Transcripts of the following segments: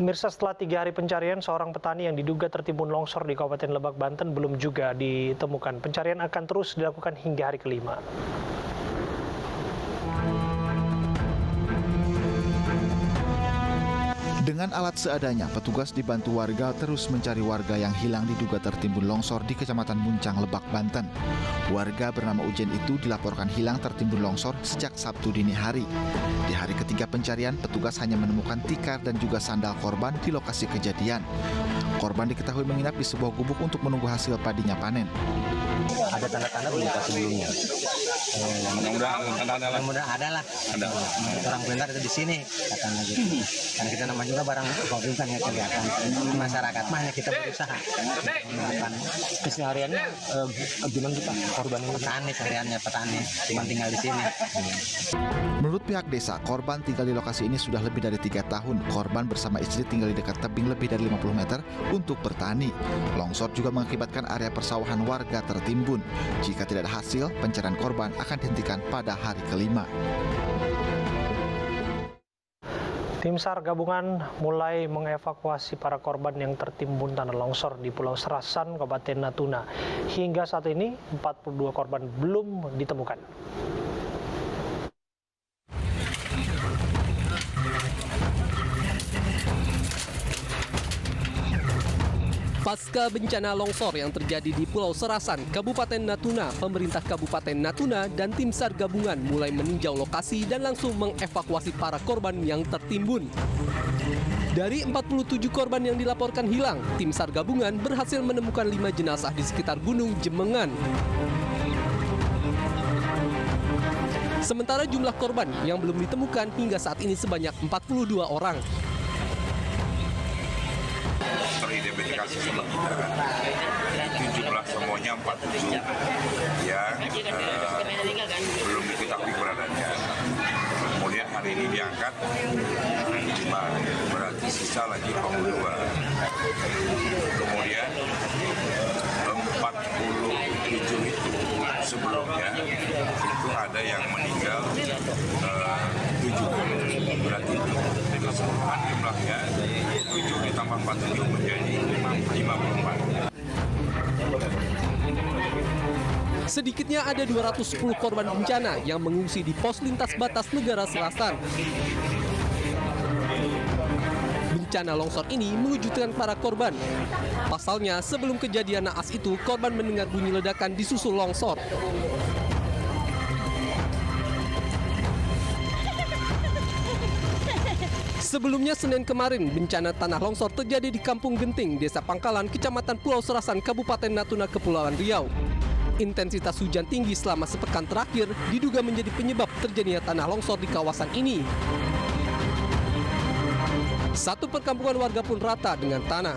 Pemirsa, setelah 3 hari pencarian, seorang petani yang diduga tertimbun longsor di Kabupaten Lebak, Banten belum juga ditemukan. Pencarian akan terus dilakukan hingga hari kelima. Dengan alat seadanya, petugas dibantu warga terus mencari warga yang hilang diduga tertimbun longsor di Kecamatan Muncang, Lebak, Banten. Warga bernama Ujen itu dilaporkan hilang tertimbun longsor sejak Sabtu dini hari. Di hari ketiga pencarian, petugas hanya menemukan tikar dan juga sandal korban di lokasi kejadian. Korban diketahui menginap di sebuah gubuk untuk menunggu hasil padinya panen. Ada tanda-tanda belum sebelumnya? Mudah-mudahan ada lah. Ada. Orang pintar itu di sini katanya gitu. Karena kita nama juga barang bukan yang kelihatan. Masyarakat mah kita berusaha. Kesehariannya gimana Pak? Korban petani, sehariannya petani, cuma tinggal di sini. Menurut pihak desa, korban tinggal di lokasi ini sudah lebih dari 3 tahun. Korban bersama istri tinggal di dekat tebing lebih dari 50 meter untuk bertani. Longsor juga mengakibatkan area persawahan warga tertimbun. Jika tidak ada hasil, pencarian korban akan dihentikan pada hari kelima. Tim SAR gabungan mulai mengevakuasi para korban yang tertimbun tanah longsor di Pulau Serasan, Kabupaten Natuna. Hingga saat ini, 42 korban belum ditemukan. Pasca bencana longsor yang terjadi di Pulau Serasan, Kabupaten Natuna, pemerintah Kabupaten Natuna dan tim SAR gabungan mulai meninjau lokasi dan langsung mengevakuasi para korban yang tertimbun. Dari 47 korban yang dilaporkan hilang, tim SAR gabungan berhasil menemukan 5 jenazah di sekitar Gunung Jemengan. Sementara jumlah korban yang belum ditemukan hingga saat ini sebanyak 42 orang. Teridentifikasi sementara itu jumlah semuanya 47 yang belum diketahui keberadaannya. Kemudian hari ini diangkat 5, berarti sisa lagi 42. Kemudian 47 itu sebelumnya itu ada yang meninggal 7, berarti dengan keseluruhan jumlahnya 7 ditambah 47 menjadi 54. Sedikitnya ada 210 korban bencana yang mengungsi di pos lintas batas negara selatan. Bencana longsor ini mengejutkan para korban. Pasalnya, sebelum kejadian naas itu, korban mendengar bunyi ledakan di susul longsor. Sebelumnya Senin kemarin, bencana tanah longsor terjadi di Kampung Genting, Desa Pangkalan, Kecamatan Pulau Serasan, Kabupaten Natuna, Kepulauan Riau. Intensitas hujan tinggi selama sepekan terakhir diduga menjadi penyebab terjadinya tanah longsor di kawasan ini. Satu perkampungan warga pun rata dengan tanah.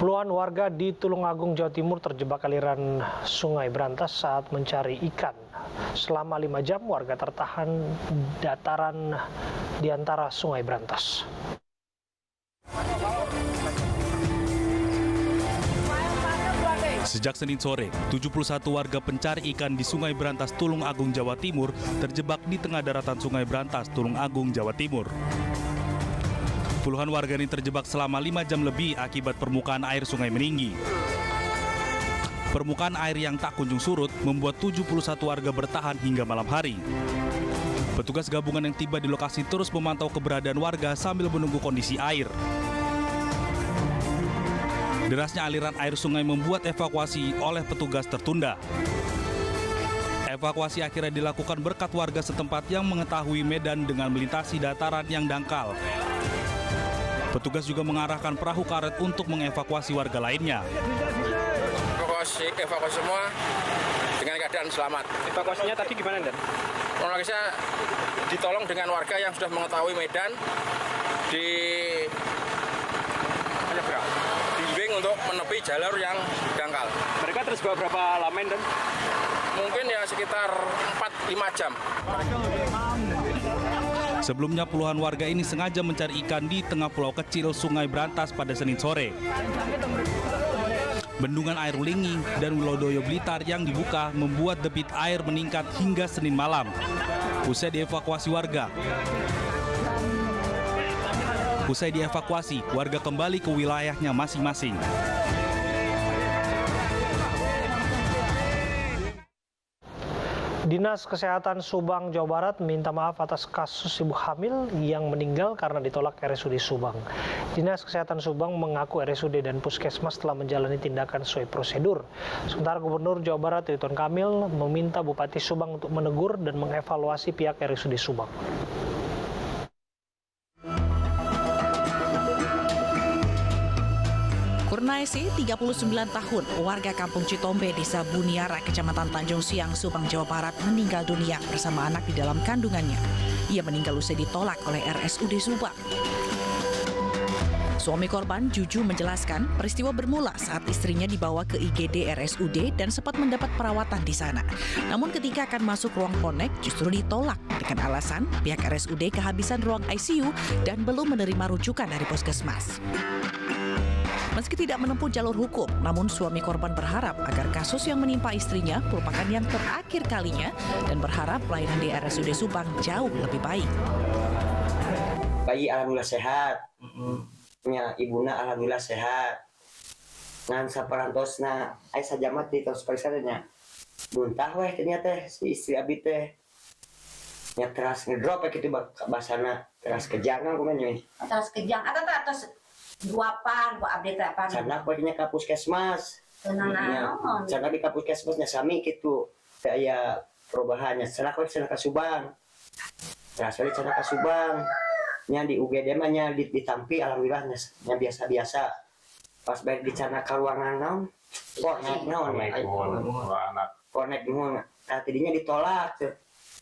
Puluhan warga di Tulungagung, Jawa Timur terjebak aliran Sungai Brantas saat mencari ikan. Selama 5 jam, warga tertahan dataran di antara Sungai Brantas. Sejak Senin sore, 71 warga pencari ikan di Sungai Brantas, Tulungagung, Jawa Timur terjebak di tengah daratan Sungai Brantas, Tulungagung, Jawa Timur. Puluhan warga ini terjebak selama 5 jam lebih akibat permukaan air sungai meninggi. Permukaan air yang tak kunjung surut membuat 71 warga bertahan hingga malam hari. Petugas gabungan yang tiba di lokasi terus memantau keberadaan warga sambil menunggu kondisi air. Derasnya aliran air sungai membuat evakuasi oleh petugas tertunda. Evakuasi akhirnya dilakukan berkat warga setempat yang mengetahui medan dengan melintasi dataran yang dangkal. Petugas juga mengarahkan perahu karet untuk mengevakuasi warga lainnya. Evakuasi semua dengan keadaan selamat. Evakuasinya tadi gimana, Dan? Kronologisnya ditolong dengan warga yang sudah mengetahui medan, dibimbing untuk menepi jalur yang dangkal. Mereka terus bawa berapa lama, Dan? Mungkin ya sekitar 4-5 jam. Sebelumnya puluhan warga ini sengaja mencari ikan di tengah pulau kecil Sungai Brantas pada Senin sore. Bendungan Air Ulingi dan Wilodoyo Blitar yang dibuka membuat debit air meningkat hingga Senin malam. Usai dievakuasi, warga kembali ke wilayahnya masing-masing. Dinas Kesehatan Subang, Jawa Barat minta maaf atas kasus ibu hamil yang meninggal karena ditolak RSUD Subang. Dinas Kesehatan Subang mengaku RSUD dan Puskesmas telah menjalani tindakan sesuai prosedur. Sementara Gubernur Jawa Barat Ridwan Kamil meminta Bupati Subang untuk menegur dan mengevaluasi pihak RSUD Subang. Kurnaisi, 39 tahun, warga Kampung Citombe, Desa Buniara, Kecamatan Tanjung Siang, Subang, Jawa Barat, meninggal dunia bersama anak di dalam kandungannya. Ia meninggal usai ditolak oleh RSUD Subang. Suami korban, Juju, menjelaskan peristiwa bermula saat istrinya dibawa ke IGD RSUD dan sempat mendapat perawatan di sana. Namun ketika akan masuk ruang ponek, justru ditolak dengan alasan pihak RSUD kehabisan ruang ICU dan belum menerima rujukan dari puskesmas. Meski tidak menempuh jalur hukum, namun suami korban berharap agar kasus yang menimpa istrinya merupakan yang terakhir kalinya dan berharap pelayanan di RSUD Subang jauh lebih baik. Bayi alhamdulillah sehat, punya ibuna alhamdulillah sehat. Ngan saparantosna, ay saja mati terus periksanya. Buntah weh ternyata si istri abi teh. Nya teras ngedrop gitu basana, teras kejangan kumaha nya. Teras kejang atau atas duapan, gua update apa? Sana pokoknya ke puskesmas. Tenang. Sana di puskesmasnya sami gitu. Kayak perubahannya. Sana ke Subang. Terus sana ke Subang. Nya di UGD mah nya ditampi alhamdulillah nya biasa-biasa. Pas balik di sana ke ruangan naon? Konek nuhun. Tadinya ditolak.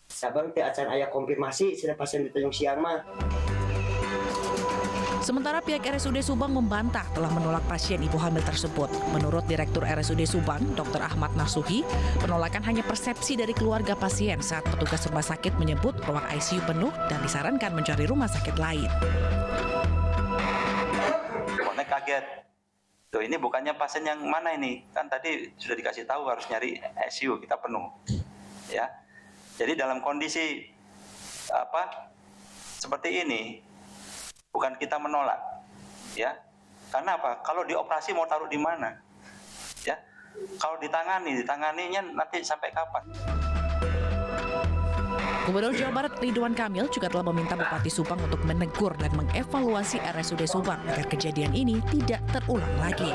Sabang teh acan aya konfirmasi sina pasien di Tanjung Siang mah. Sementara pihak RSUD Subang membantah telah menolak pasien ibu hamil tersebut. Menurut Direktur RSUD Subang, Dr. Ahmad Nasuhi, penolakan hanya persepsi dari keluarga pasien saat petugas rumah sakit menyebut ruang ICU penuh dan disarankan mencari rumah sakit lain. Konek kaget. Tuh ini bukannya pasien yang mana ini? Kan tadi sudah dikasih tahu harus nyari ICU, kita penuh. Ya. Jadi dalam kondisi seperti ini, bukan kita menolak, ya. Karena apa? Kalau dioperasi mau taruh di mana? Ya. Kalau ditanganinya nanti sampai kapan? Gubernur Jawa Barat Ridwan Kamil juga telah meminta Bupati Subang untuk menegur dan mengevaluasi RSUD Subang agar kejadian ini tidak terulang lagi.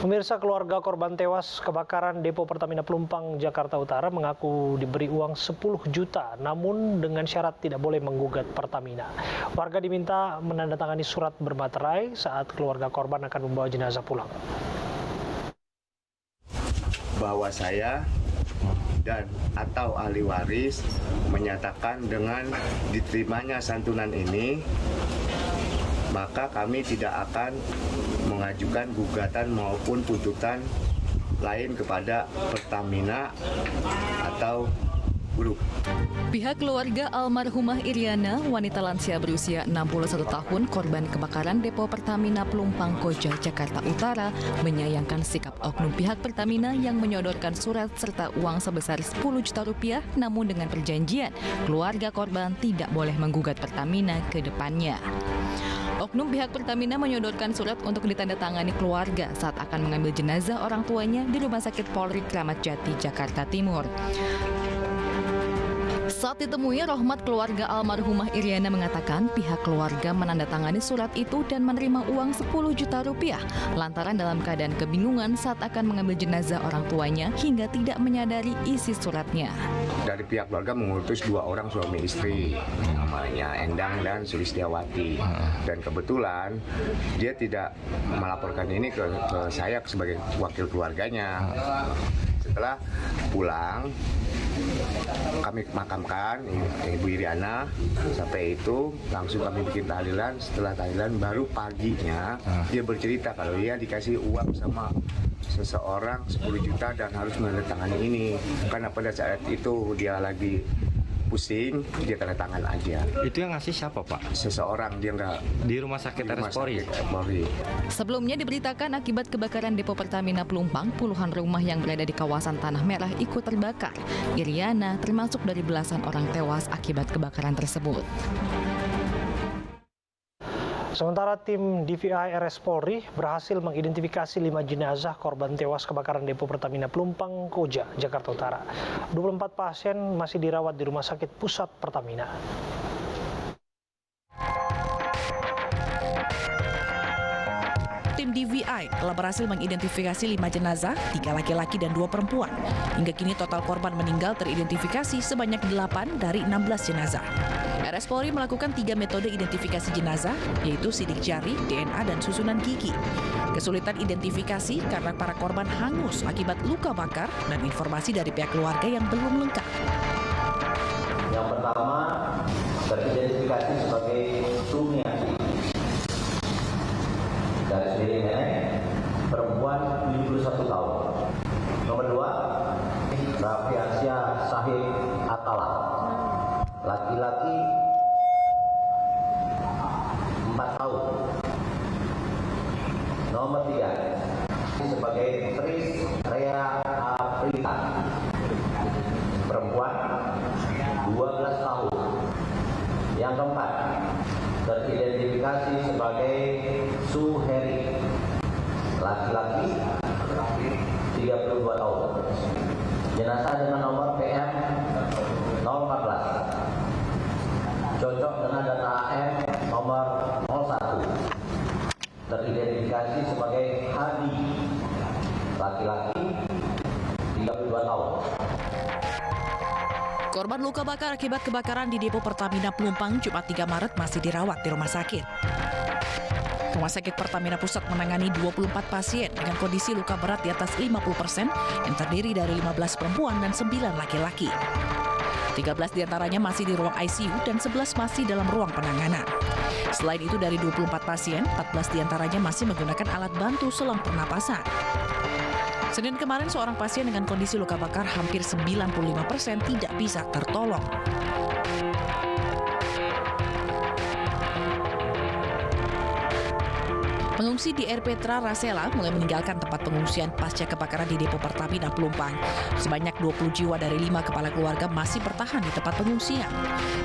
Pemirsa, keluarga korban tewas kebakaran Depo Pertamina Pelumpang, Jakarta Utara mengaku diberi uang 10 juta, namun dengan syarat tidak boleh menggugat Pertamina. Warga diminta menandatangani surat bermaterai saat keluarga korban akan membawa jenazah pulang. Bahwa saya dan atau ahli waris menyatakan dengan diterimanya santunan ini, maka kami tidak akan mengajukan gugatan maupun tuntutan lain kepada Pertamina atau grup. Pihak keluarga almarhumah Iriana, wanita lansia berusia 61 tahun, korban kebakaran Depo Pertamina Pelumpang Koja, Jakarta Utara, menyayangkan sikap oknum pihak Pertamina yang menyodorkan surat serta uang sebesar 10 juta rupiah, namun dengan perjanjian keluarga korban tidak boleh menggugat Pertamina ke depannya. Oknum pihak Pertamina menyodorkan surat untuk ditandatangani keluarga saat akan mengambil jenazah orang tuanya di Rumah Sakit Polri Kramat Jati, Jakarta Timur. Saat ditemui, Rohmat, keluarga almarhumah Iriana, mengatakan pihak keluarga menandatangani surat itu dan menerima uang 10 juta rupiah lantaran dalam keadaan kebingungan saat akan mengambil jenazah orang tuanya hingga tidak menyadari isi suratnya. Dari pihak keluarga mengutus 2 orang suami istri, namanya Endang dan Sulistiawati. Dan kebetulan dia tidak melaporkan ini ke saya sebagai wakil keluarganya. Setelah pulang, kami makamkan Ibu Iriana. Sampai itu langsung kami bikin tahlilan. Setelah tahlilan baru paginya dia bercerita kalau dia dikasih uang sama seseorang 10 juta dan harus menandatangani ini. Karena pada saat itu dia lagi pusing, dia tanda tangan aja. Itu yang ngasih siapa, Pak? Seseorang, dia nggak Di rumah sakit RS Polri. Sebelumnya diberitakan akibat kebakaran depo Pertamina Pelumpang, puluhan rumah yang berada di kawasan Tanah Merah ikut terbakar. Iriana termasuk dari belasan orang tewas akibat kebakaran tersebut. Sementara tim DVI RS Polri berhasil mengidentifikasi 5 jenazah korban tewas kebakaran depo Pertamina Pelumpang, Koja, Jakarta Utara. 24 pasien masih dirawat di Rumah Sakit Pusat Pertamina. Tim DVI telah berhasil mengidentifikasi 5 jenazah, 3 laki-laki dan 2 perempuan. Hingga kini total korban meninggal teridentifikasi sebanyak 8 dari 16 jenazah. RS Polri melakukan 3 metode identifikasi jenazah, yaitu sidik jari, DNA, dan susunan gigi. Kesulitan identifikasi karena para korban hangus akibat luka bakar dan informasi dari pihak keluarga yang belum lengkap. Yang pertama, teridentifikasi sebagai Sumiati. Garis miring nenek, perempuan 71 tahun. Nomor 2, Raffi Arsyah Sahib Atala, laki-laki 4 tahun. Nomor 3, sebagai Tris Rea Aprita, perempuan 12 tahun. Yang keempat, teridentifikasi sebagai Suheri, laki-laki 32 tahun. Jenazah dengan nomor PM 014, cocok dengan data AM nomor 01. Teridentifikasi sebagai Hadi, laki-laki 32 tahun. Korban luka bakar akibat kebakaran di depo Pertamina Pelumpang Jumat 3 Maret masih dirawat di rumah sakit. Rumah sakit Pertamina Pusat menangani 24 pasien dengan kondisi luka berat di atas 50% yang terdiri dari 15 perempuan dan 9 laki-laki. 13 diantaranya masih di ruang ICU dan 11 masih dalam ruang penanganan. Selain itu dari 24 pasien, 14 diantaranya masih menggunakan alat bantu selang pernapasan. Senin kemarin seorang pasien dengan kondisi luka bakar hampir 95% tidak bisa tertolong. Pengungsi di Air Petra Rasela mulai meninggalkan tempat pengungsian pasca kebakaran di depo Pertamina Pelumpang. Sebanyak 20 jiwa dari 5 kepala keluarga masih bertahan di tempat pengungsian.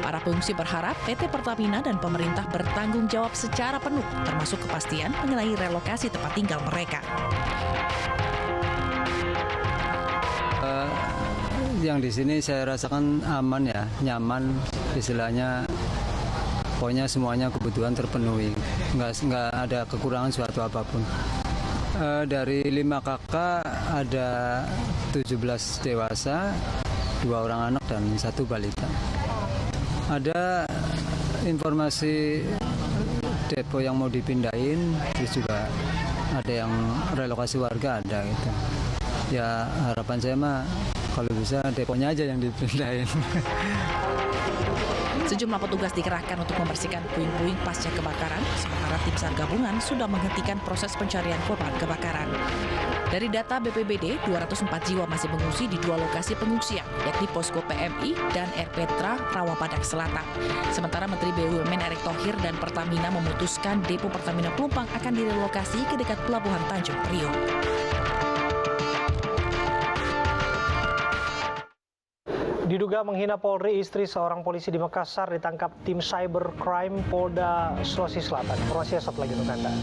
Para pengungsi berharap PT Pertamina dan pemerintah bertanggung jawab secara penuh, termasuk kepastian mengenai relokasi tempat tinggal mereka. Yang di sini saya rasakan aman ya, nyaman, istilahnya pokoknya semuanya kebutuhan terpenuhi, nggak ada kekurangan suatu apapun. Dari 5 kakak ada 17 dewasa, 2 orang anak dan 1 balita. Ada informasi depo yang mau dipindahin, terus juga ada yang relokasi warga ada gitu. Ya harapan saya mah kalau bisa deponya aja yang dipindahin. Sejumlah petugas dikerahkan untuk membersihkan puing-puing pasca kebakaran, sementara tim SAR gabungan sudah menghentikan proses pencarian korban kebakaran. Dari data BPBD, 204 jiwa masih mengungsi di 2 lokasi pengungsian, yakni Posko PMI dan Air Petra Rawabadak Selatan. Sementara Menteri BUMN Erick Thohir dan Pertamina memutuskan depo Pertamina Pelumpang akan direlokasi ke dekat Pelabuhan Tanjung Priok. Diduga menghina Polri, istri seorang polisi di Makassar ditangkap tim cybercrime Polda Sulawesi Selatan. Informasi satu lagi untuk Anda.